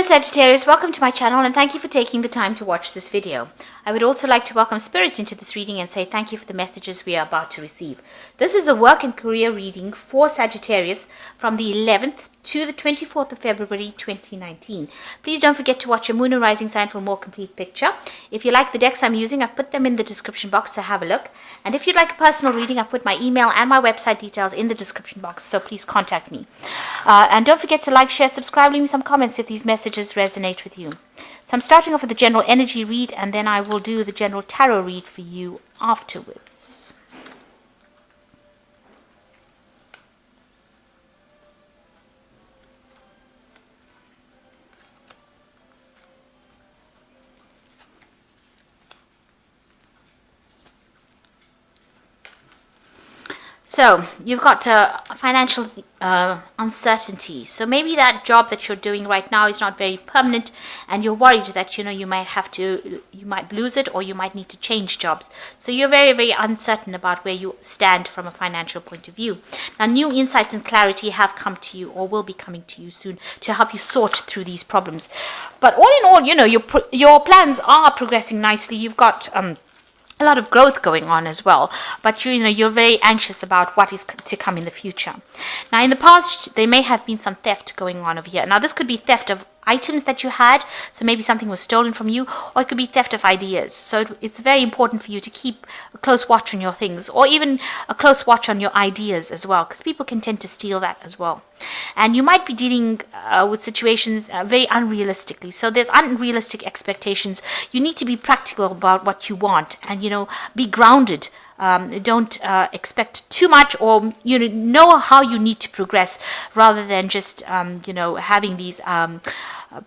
Hello Sagittarius, welcome to my channel and thank you for taking the time to watch this video. I would also like to welcome Spirit into this reading and say thank you for the messages we are about to receive. This is a work and career reading for Sagittarius from the 11th to the 24th of February 2019. Please don't forget to watch your moon and rising sign for a more complete picture. If you like the decks I'm using, I've put them in the description box, so have a look. And if you'd like a personal reading, I've put my email and my website details in the description box, so please contact me. And don't forget to like, share, subscribe, leave me some comments if these messages resonate with you. So I'm starting off with the general energy read, and then I will do the general tarot read for you afterwards. So you've got financial uncertainty. So maybe that job that you're doing right now is not very permanent, and you're worried that you might lose it, or you might need to change jobs. So you're very, very uncertain about where you stand from a financial point of view. Now, new insights and clarity have come to you, or will be coming to you soon, to help you sort through these problems. But all in all, your plans are progressing nicely. You've got a lot of growth going on as well, but you're very anxious about what is to come in the future. Now, in the past, there may have been some theft going on over here. Now, this could be theft of items that you had, so maybe something was stolen from you, or it could be theft of ideas. So it's very important for you to keep a close watch on your things, or even a close watch on your ideas as well, because people can tend to steal that as well. And you might be dealing with situations very unrealistically. So there's unrealistic expectations. You need to be practical about what you want, and be grounded. Don't expect too much, or know how you need to progress, rather than just having these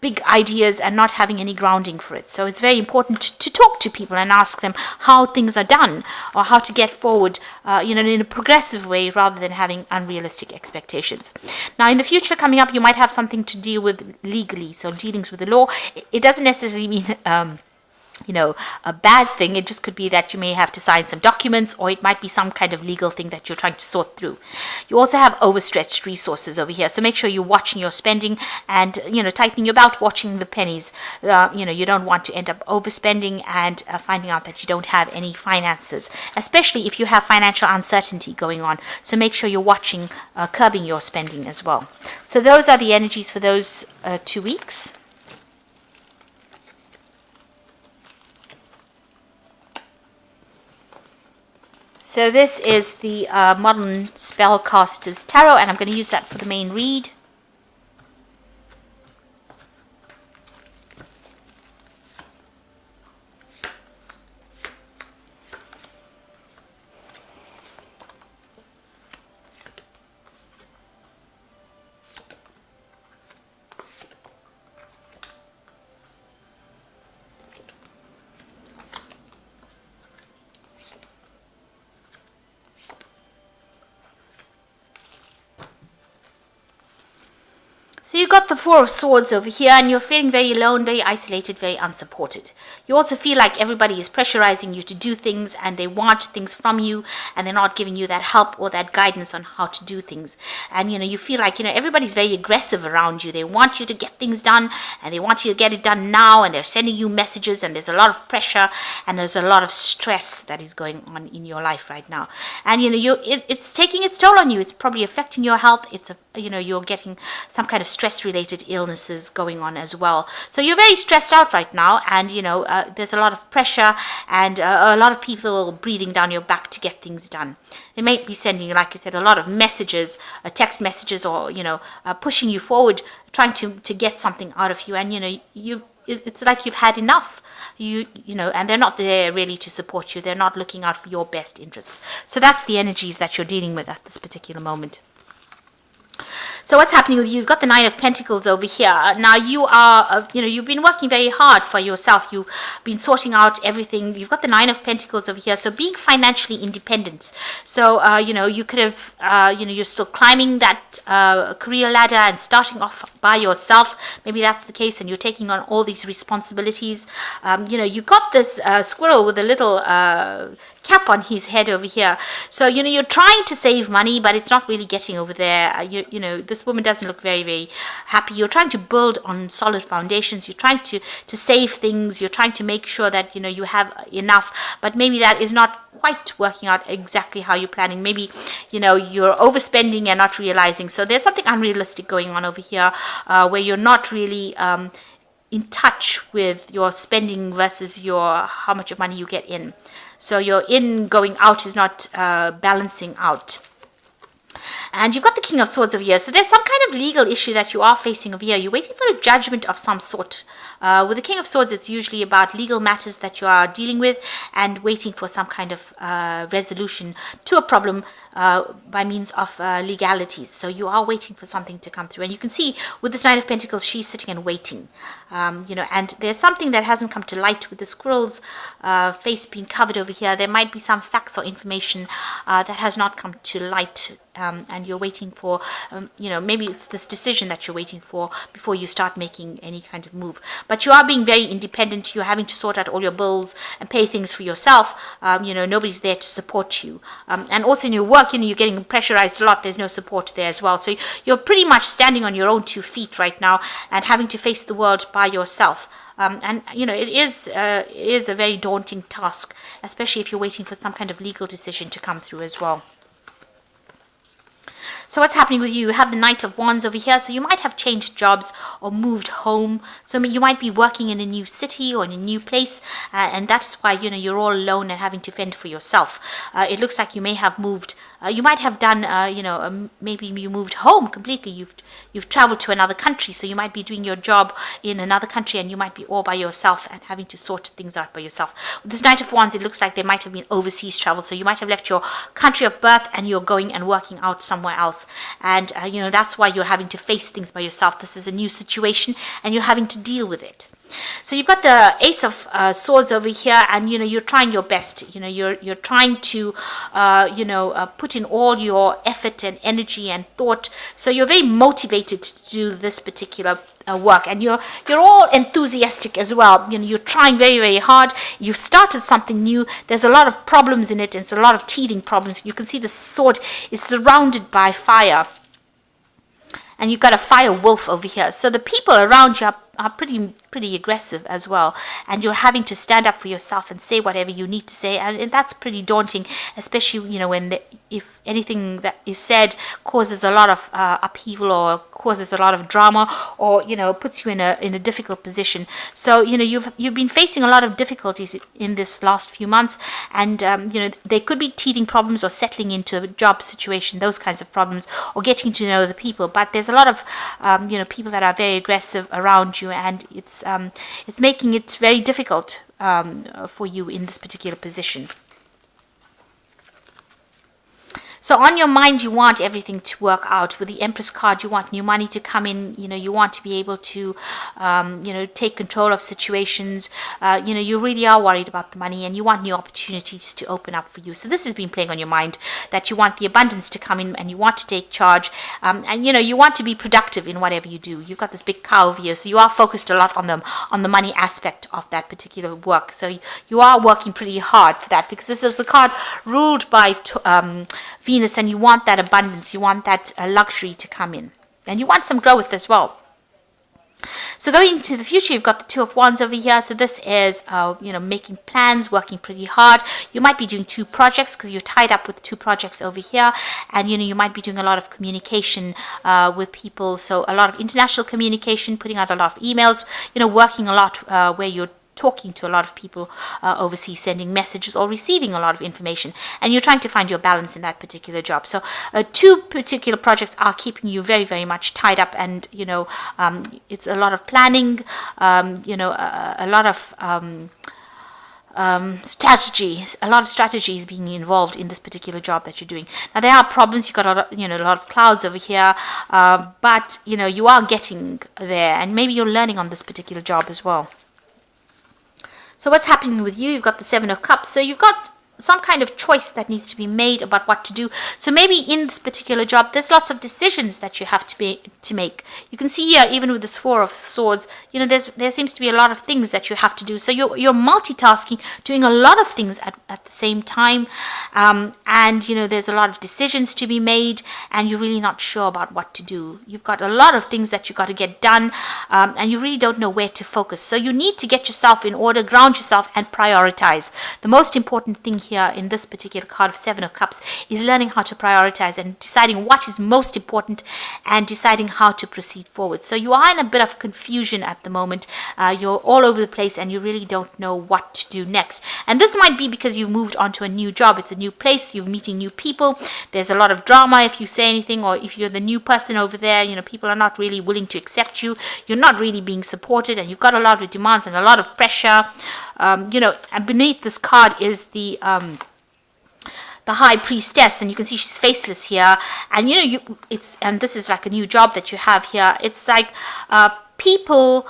big ideas and not having any grounding for it. So it's very important to talk to people and ask them how things are done, or how to get forward in a progressive way, rather than having unrealistic expectations. Now, in the future coming up, you might have something to deal with legally, so dealings with the law. It doesn't necessarily mean a bad thing. It just could be that you may have to sign some documents, or it might be some kind of legal thing that you're trying to sort through. You also have overstretched resources over here, so make sure you're watching your spending and tightening your belt, watching the pennies. You don't want to end up overspending and finding out that you don't have any finances, especially if you have financial uncertainty going on. So make sure you're watching, curbing your spending as well. So those are the energies for those 2 weeks. So this is the Modern Spellcaster's Tarot, and I'm going to use that for the main read. So you've got the Four of Swords over here, and you're feeling very alone, very isolated, very unsupported. You also feel like everybody is pressurizing you to do things, and they want things from you, and they're not giving you that help or that guidance on how to do things. And you feel like everybody's very aggressive around you. They want you to get things done, and they want you to get it done now, and they're sending you messages, and there's a lot of pressure, and there's a lot of stress that is going on in your life right now. And it's taking its toll on you. It's probably affecting your health. It's you're getting some kind of stress-related illnesses going on as well. So you're very stressed out right now, and there's a lot of pressure, and a lot of people breathing down your back to get things done. They may be sending, like I said, a lot of messages, text messages, or pushing you forward, trying to get something out of you. And it's like you've had enough. And they're not there really to support you. They're not looking out for your best interests. So that's the energies that you're dealing with at this particular moment. So what's happening with you? You've got the Nine of Pentacles over here. Now you are, you've been working very hard for yourself. You've been sorting out everything. You've got the Nine of Pentacles over here. So being financially independent. So, you could have, you're still climbing that career ladder and starting off by yourself. Maybe that's the case, and you're taking on all these responsibilities. You've got this squirrel with a little cap on his head over here. So, you're trying to save money, but it's not really getting over there. This this woman doesn't look very, very happy. You're trying to build on solid foundations. You're trying to save things. You're trying to make sure that, you know, you have enough, but maybe that is not quite working out exactly how you're planning. Maybe, you know, you're overspending and not realizing. So there's something unrealistic going on over here, where you're not really in touch with your spending versus your how much of money you get in. So your in going out is not balancing out. And you've got the King of Swords over here. So there's some kind of legal issue that you are facing over here. You're waiting for a judgment of some sort. With the King of Swords, it's usually about legal matters that you are dealing with and waiting for some kind of resolution to a problem by means of legalities. So you are waiting for something to come through. And you can see with this Knight of Pentacles, she's sitting and waiting. You know, and there's something that hasn't come to light with the squirrel's face being covered over here. There might be some facts or information that has not come to light. And you're waiting for, you know, maybe it's this decision that you're waiting for before you start making any kind of move. But you are being very independent. You're having to sort out all your bills and pay things for yourself. You know, nobody's there to support you. And also in your work, you know, you're getting pressurized a lot. There's no support there as well. So you're pretty much standing on your own 2 feet right now and having to face the world by yourself. And, you know, it is a very daunting task, especially if you're waiting for some kind of legal decision to come through as well. So what's happening with you? You have the Knight of Wands over here. So you might have changed jobs or moved home. So you might be working in a new city or in a new place. And that's why, you know, you're all alone and having to fend for yourself. It looks like you may have moved. You might have done, you know, maybe you moved home completely. You've traveled to another country. So you might be doing your job in another country and you might be all by yourself and having to sort things out by yourself. With this Knight of Wands, it looks like there might have been overseas travel. So you might have left your country of birth and you're going and working out somewhere else. And, you know, that's why you're having to face things by yourself. This is a new situation and you're having to deal with it. So you've got the Ace of Swords over here, and you know you're trying your best. You know you're trying to put in all your effort and energy and thought. So you're very motivated to do this particular work, and you're all enthusiastic as well. You know you're trying very, very hard. You've started something new. There's a lot of problems in it, and it's a lot of teething problems. You can see the sword is surrounded by fire. And you've got a fire wolf over here. So the people around you are pretty aggressive as well. And you're having to stand up for yourself and say whatever you need to say. And that's pretty daunting, especially, you know, when if anything that is said causes a lot of upheaval or causes a lot of drama or, you know, puts you in a difficult position. So, you know, you've been facing a lot of difficulties in this last few months. And, you know, there could be teething problems or settling into a job situation, those kinds of problems, or getting to know the people. But there's a lot of, you know, people that are very aggressive around you, and it's making it very difficult for you in this particular position. So on your mind, you want everything to work out. With the Empress card, you want new money to come in. You know, you want to be able to, you know, take control of situations. You know, you really are worried about the money and you want new opportunities to open up for you. So this has been playing on your mind, that you want the abundance to come in and you want to take charge. And, you know, you want to be productive in whatever you do. You've got this big cow over here, so you are focused a lot on the money aspect of that particular work. So you are working pretty hard for that, because this is the card ruled by Venus, and you want that abundance, you want that luxury to come in, and you want some growth as well. So going into the future, you've got the Two of Wands over here. So this is, you know, making plans, working pretty hard. You might be doing 2 projects because you're tied up with 2 projects over here. And, you know, you might be doing a lot of communication with people. So a lot of international communication, putting out a lot of emails, you know, working a lot where you're talking to a lot of people overseas, sending messages or receiving a lot of information, and you're trying to find your balance in that particular job. So 2 particular projects are keeping you very, very much tied up, and you know it's a lot of planning, you know, a lot of strategies being involved in this particular job that you're doing. Now there are problems. You've got a lot of clouds over here, but you know you are getting there, and maybe you're learning on this particular job as well. So what's happening with you? You've got the 7 of Cups. So you've got some kind of choice that needs to be made about what to do. So maybe in this particular job, there's lots of decisions that you have to make. You can see here, even with this Four of Swords, you know, there seems to be a lot of things that you have to do. So you're multitasking, doing a lot of things at the same time, and you know, there's a lot of decisions to be made, and you're really not sure about what to do. You've got a lot of things that you've got to get done, and you really don't know where to focus. So you need to get yourself in order, ground yourself, and prioritize. The most important thing here in this particular card of Seven of Cups is learning how to prioritize and deciding what is most important and deciding how to proceed forward. So you are in a bit of confusion at the moment. You're all over the place and you really don't know what to do next. And this might be because you've moved on to a new job. It's a new place. You're meeting new people. There's a lot of drama if you say anything, or if you're the new person over there, you know, people are not really willing to accept you. You're not really being supported, and you've got a lot of demands and a lot of pressure. You know, and beneath this card is the High Priestess, and you can see she's faceless here. And you know, and this is like a new job that you have here. It's like people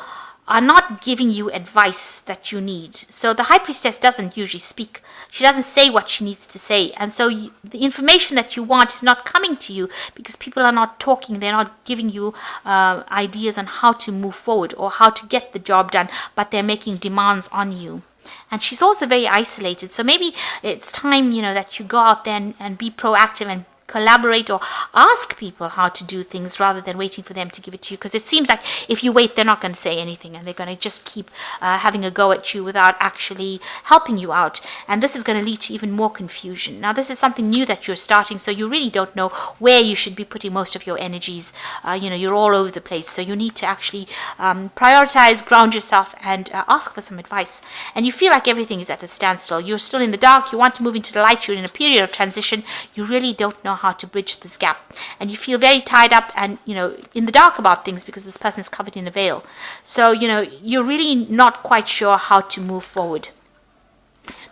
are not giving you advice that you need. So the High Priestess doesn't usually speak. She doesn't say what she needs to say. And so the information that you want is not coming to you because people are not talking. They're not giving you ideas on how to move forward or how to get the job done, but they're making demands on you. And she's also very isolated. So maybe it's time, you know, that you go out there and be proactive and collaborate or ask people how to do things rather than waiting for them to give it to you, because it seems like if you wait, they're not going to say anything and they're going to just keep having a go at you without actually helping you out, and this is going to lead to even more confusion. Now this is something new that you're starting, so you really don't know where you should be putting most of your energies. You know, you're all over the place, so you need to actually prioritize, ground yourself, and ask for some advice. And you feel like everything is at a standstill. You're still in the dark. You want to move into the light. You're in a period of transition. You really don't know how to bridge this gap, and you feel very tied up and, you know, in the dark about things because this person is covered in a veil. So, you know, you're really not quite sure how to move forward.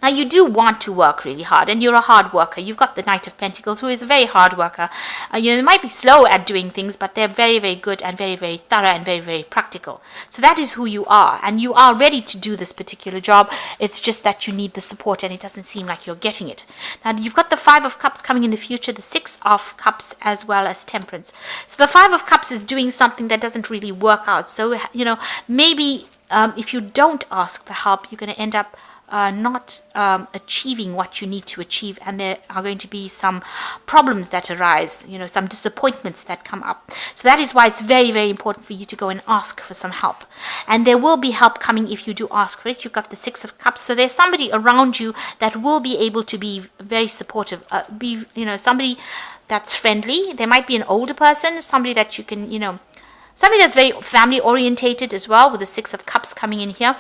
Now, you do want to work really hard, and you're a hard worker. You've got the Knight of Pentacles, who is a very hard worker. You know, they might be slow at doing things, but they're very, very good and very, very thorough and very, very practical. So that is who you are, and you are ready to do this particular job. It's just that you need the support, and it doesn't seem like you're getting it. Now, you've got the Five of Cups coming in the future, the Six of Cups, as well as Temperance. So the Five of Cups is doing something that doesn't really work out. So, you know, maybe if you don't ask for help, you're going to end up not achieving what you need to achieve, and there are going to be some problems that arise, you know, some disappointments that come up. So that is why it's very, very important for you to go and ask for some help, and there will be help coming if you do ask for it. You've got the Six of Cups, so there's somebody around you that will be able to be very supportive, you know, somebody that's friendly. There might be an older person, somebody that you can, you know, somebody that's very family orientated as well, with the Six of Cups coming in here.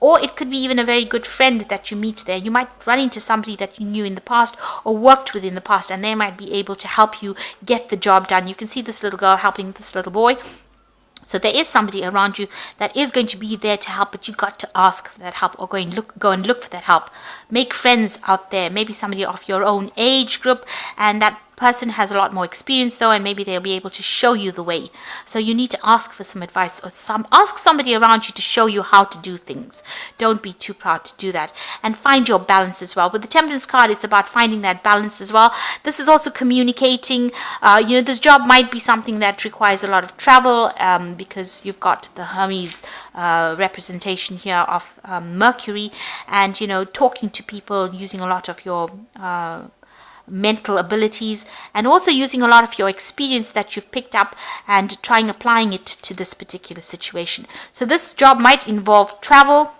Or it could be even a very good friend that you meet there. You might run into somebody that you knew in the past or worked with in the past, and they might be able to help you get the job done. You can see this little girl helping this little boy. So there is somebody around you that is going to be there to help, but you've got to ask for that help, or go and look for that help. Make friends out there, maybe somebody of your own age group, and that person has a lot more experience though, and maybe they'll be able to show you the way. So you need to ask for some advice, or ask somebody around you to show you how to do things. Don't be too proud to do that, and find your balance as well. With the Temperance card, it's about finding that balance as well. This is also communicating. You know, this job might be something that requires a lot of travel, because you've got the Hermes representation here of Mercury, and, you know, talking to people, using a lot of your mental abilities, and also using a lot of your experience that you've picked up and applying it to this particular situation. So this job might involve travel.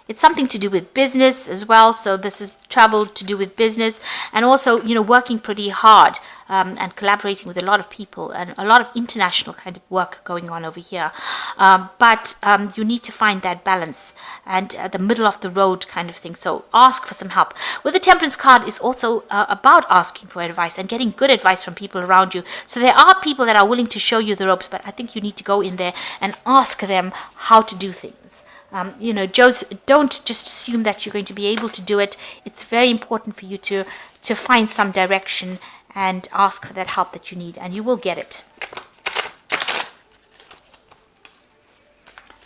It's something to do with business as well. So this is travel to do with business, and also, you know, working pretty hard and collaborating with a lot of people, and a lot of international kind of work going on over here. But you need to find that balance and the middle of the road kind of thing. So ask for some help. With the Temperance card, it's also about asking for advice and getting good advice from people around you. So there are people that are willing to show you the ropes, but I think you need to go in there and ask them how to do things. You know, don't just assume that you're going to be able to do it. It's very important for you to find some direction and ask for that help that you need, and you will get it.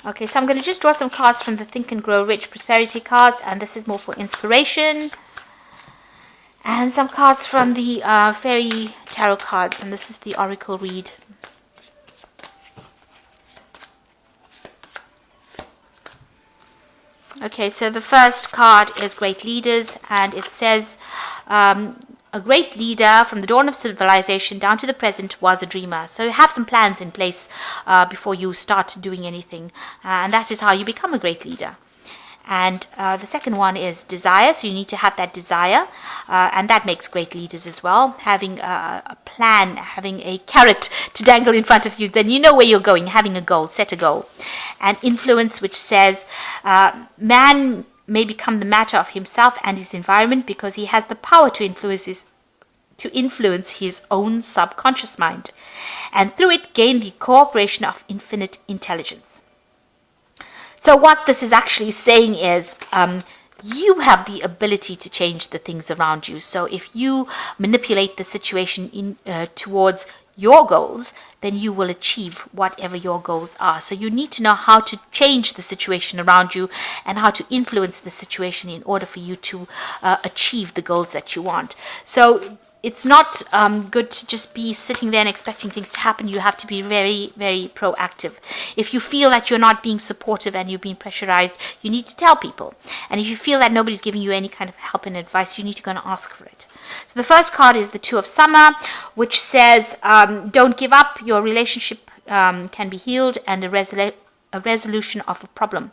Okay, so I'm going to just draw some cards from the Think and Grow Rich Prosperity cards, and this is more for inspiration. And some cards from the Fairy Tarot cards, and this is the Oracle read. Okay, so the first card is Great Leaders, and it says, a great leader from the dawn of civilization down to the present was a dreamer. So you have some plans in place before you start doing anything, and that is how you become a great leader. And the second one is desire. So you need to have that desire, and that makes great leaders as well. Having a plan, having a carrot to dangle in front of you, then you know where you're going. Having a goal, set a goal. And influence, which says man may become the matter of himself and his environment because he has the power to influence his own subconscious mind, and through it gain the cooperation of infinite intelligence. So what this is actually saying is you have the ability to change the things around you. So if you manipulate the situation towards your goals, then you will achieve whatever your goals are. So you need to know how to change the situation around you and how to influence the situation in order for you to achieve the goals that you want. So it's not good to just be sitting there and expecting things to happen. You have to be very, very proactive. If you feel that you're not being supportive and you're being pressurized, you need to tell people. And if you feel that nobody's giving you any kind of help and advice, you need to go and ask for it. So the first card is the Two of Summer, which says, don't give up. Your relationship can be healed, and a resolution of a problem.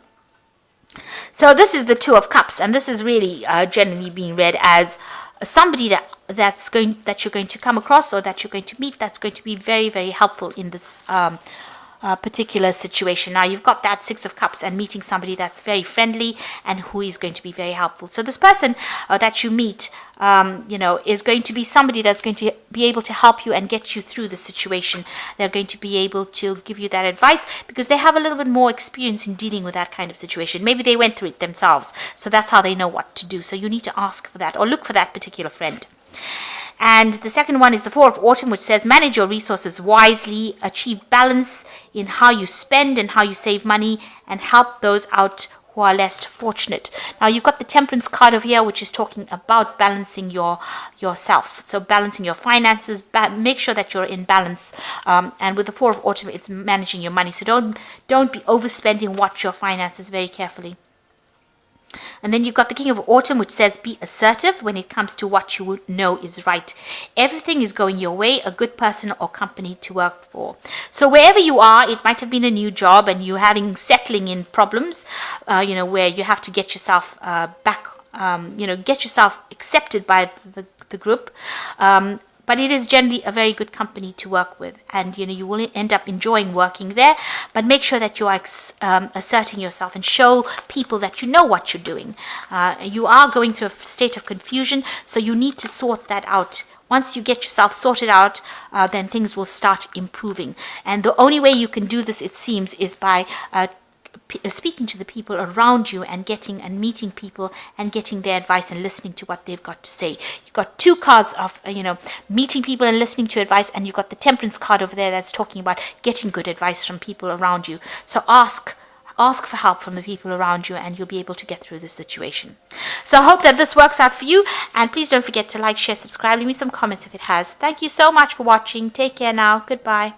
So this is the Two of Cups, and this is really generally being read as somebody that you're going to come across or that you're going to meet that's going to be very, very helpful in this particular situation. Now you've got that Six of Cups and meeting somebody that's very friendly and who is going to be very helpful. So this person that you meet is going to be somebody that's going to be able to help you and get you through the situation. They're going to be able to give you that advice because they have a little bit more experience in dealing with that kind of situation. Maybe they went through it themselves, so that's how they know what to do. So you need to ask for that or look for that particular friend. And the second one is the Four of Autumn, which says manage your resources wisely, achieve balance in how you spend and how you save money, and help those out who are less fortunate. Now you've got the Temperance card over here, which is talking about balancing yourself. So balancing your finances, make sure that you're in balance. And with the Four of Autumn, it's managing your money. So don't be overspending. Watch your finances very carefully. And then you've got the King of Autumn, which says be assertive when it comes to what you know is right. Everything is going your way, a good person or company to work for. So wherever you are, it might have been a new job and you're settling in problems, where you have to get yourself back, get yourself accepted by the group. But it is generally a very good company to work with, and you will end up enjoying working there. But make sure that you are asserting yourself and show people that you know what you're doing. You are going through a state of confusion, so you need to sort that out. Once you get yourself sorted out, then things will start improving. And the only way you can do this, it seems, is by speaking to the people around you and meeting people and getting their advice and listening to what they've got to say. You've got two cards of meeting people and listening to advice, and you've got the Temperance card over there that's talking about getting good advice from people around you. So ask for help from the people around you, and you'll be able to get through this situation. So I hope that this works out for you, and please don't forget to like, share, subscribe, leave me some comments if it has. Thank you so much for watching. Take care now. Goodbye.